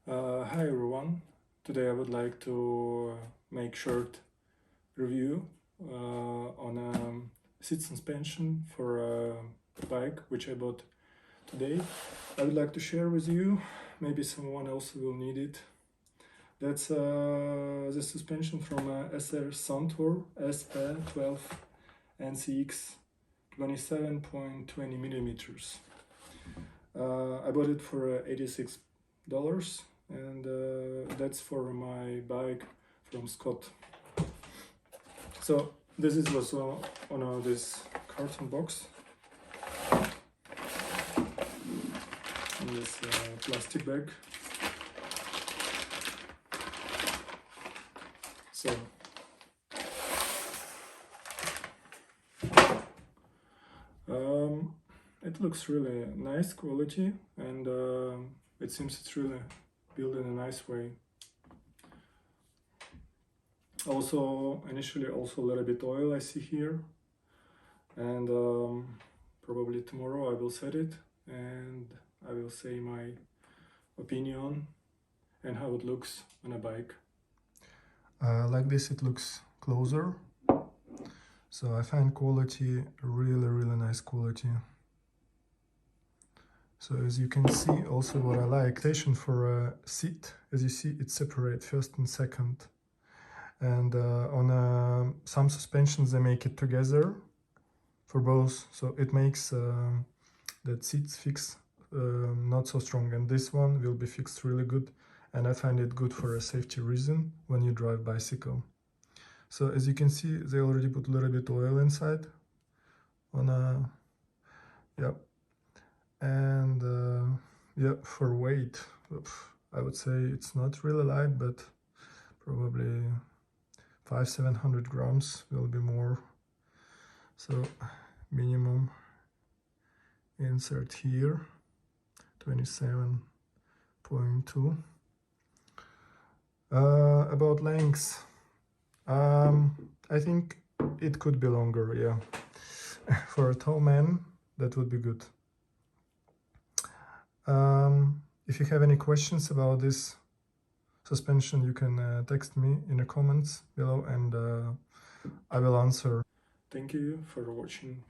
Hi everyone, today I would like to make short review on a seat suspension for a bike which I bought today. I would like to share with you, maybe someone else will need it. That's the suspension from SR Suntour SP12 NCX 27.20 millimeters. I bought it for $86 and that's for my bike from Scott. So this is also on this carton box, in this plastic bag. So it looks really nice quality, and it seems it's really built in a nice way. Also, initially also a little bit oil I see here, and probably tomorrow I will set it and I will say my opinion and how it looks on a bike. Like this it looks closer, so I find quality really nice quality. So as you can see, also what I like, station for a seat, as you see, it's separate first and second. And on some suspensions they make it together for both, so it makes that seats fix not so strong, and this one will be fixed really good, and I find it good for a safety reason when you drive bicycle. So as you can see, they already put a little bit oil inside on a, yep. And yeah, for weight, I would say it's not really light, but probably 500-700 grams will be more. So minimum insert here 27.2. About length, I think it could be longer, yeah. For a tall man that would be good. If you have any questions about this suspension, you can text me in the comments below, and I will answer. Thank you for watching.